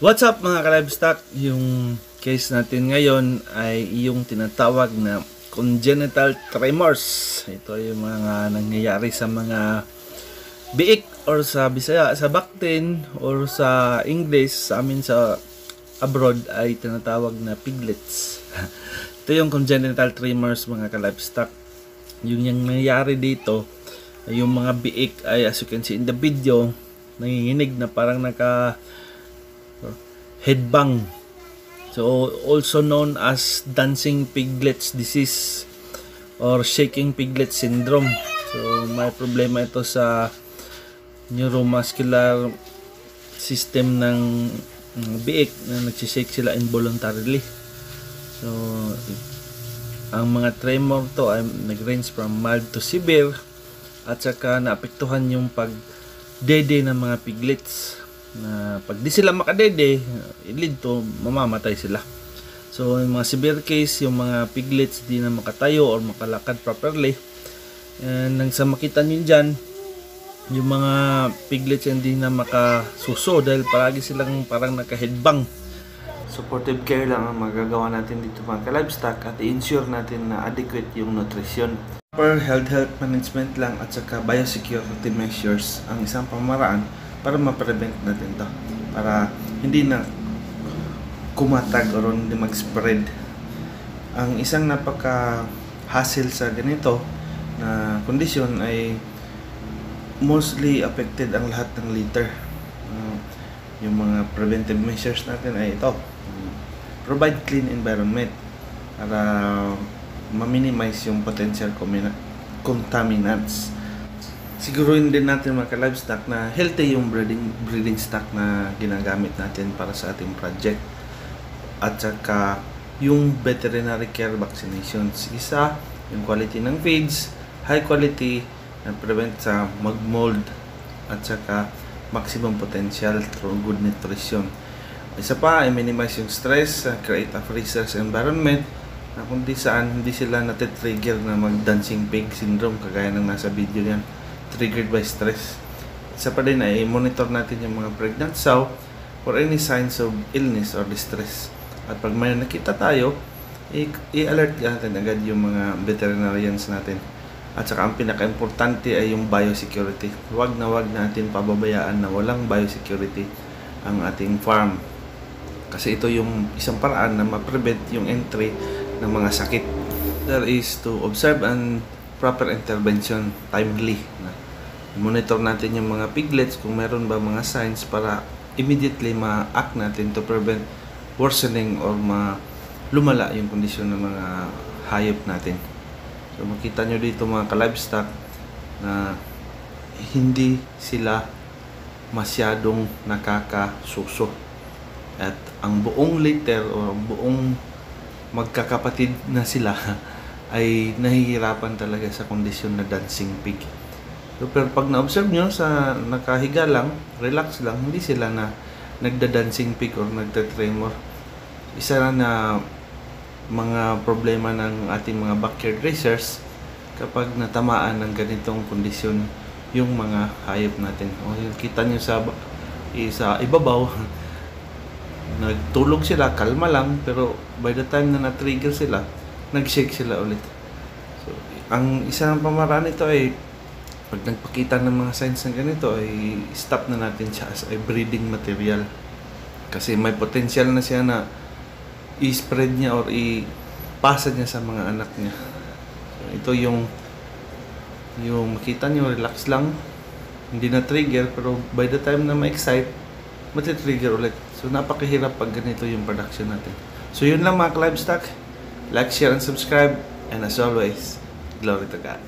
What's up mga ka-livestock? Yung case natin ngayon ay yung tinatawag na congenital tremors. Ito yung mga nangyayari sa mga biik or sa Bisaya, sa Bactin or sa English, sa amin sa abroad ay tinatawag na piglets. Ito yung congenital tremors mga ka-livestock. Yung nangyayari dito, yung mga biik ay as you can see in the video, nanginginig na parang naka headbang. So also known as dancing piglets disease or shaking piglet syndrome. So may problema ito sa neuromuscular system ng biik na nagsishake sila involuntarily. So ang mga tremor to ay nag-range from mild to severe at saka naapektuhan yung pagdede ng mga piglets na pag di sila makadede, lead to mamamatay sila. So yung mga severe case, yung mga piglets di na makatayo or makalakad properly, and nang sa makita nyo dyan, yung mga piglets hindi na makasuso dahil palagi silang parang naka-headbang. Supportive care lang ang magagawa natin dito mga ka-livestock at i-ensure natin na adequate yung nutrition. Proper health management lang at saka biosecurity measures ang isang pamaraan para ma-prevent natin to, para hindi na kumatag o hindi mag-spread. Ang isang napaka-hassle sa ganito na kondisyon ay mostly affected ang lahat ng litter. Yung mga preventive measures natin ay ito: provide clean environment para ma-minimize yung potential contaminants. Siguruhin din natin mga ka-livestock na healthy yung breeding stock na ginagamit natin para sa ating project. At saka yung veterinary care vaccinations. Isa, yung quality ng feeds, high quality na prevent sa mag-mold at saka maximum potential through good nutrition. Isa pa ay minimize yung stress, create a free stress environment na kundi saan hindi sila natitrigger na mag-dancing pig syndrome kagaya ng nasa video yan, triggered by stress. Isa pa din ay monitor natin yung mga pregnant sow for any signs of illness or distress. At pag may nakita tayo, i-alert natin agad yung mga veterinarians natin. At saka ang pinaka-importante ay yung biosecurity. Huwag natin pababayaan na walang biosecurity ang ating farm. Kasi ito yung isang paraan na ma-prevent yung entry ng mga sakit. There is to observe and proper intervention timely. Monitor natin yung mga piglets kung meron ba mga signs para immediately ma-act natin to prevent worsening or lumala yung kondisyon ng mga hayop natin. So makita nyo dito mga ka-livestock na hindi sila masyadong nakakasuso. At ang buong litter o buong magkakapatid na sila ay nahihirapan talaga sa kondisyon na dancing pig. So, pero pag na-observe nyo sa nakahiga lang, relax lang, hindi sila na nagda-dancing pig or nagda-tremor. Isa na mga problema ng ating mga backyard racers kapag natamaan ng ganitong kondisyon yung mga hayop natin. O, kita nyo sa ibabaw, nagtulog sila, kalma lang, pero by the time na na-trigger sila, nag-shake sila ulit. So, ang isang pamaraan nito ay pag nagpakita ng mga signs ng ganito ay stop na natin siya as a breeding material. Kasi may potential na siya na i-spread niya or ipasa niya sa mga anak niya. So, ito yung makita niyo, relax lang, hindi na trigger, pero by the time na ma-excite, matitrigger ulit. So napakahirap pag ganito yung production natin. So yun lang mga ka-livestock. Like, share, and subscribe. And as always, glory to God.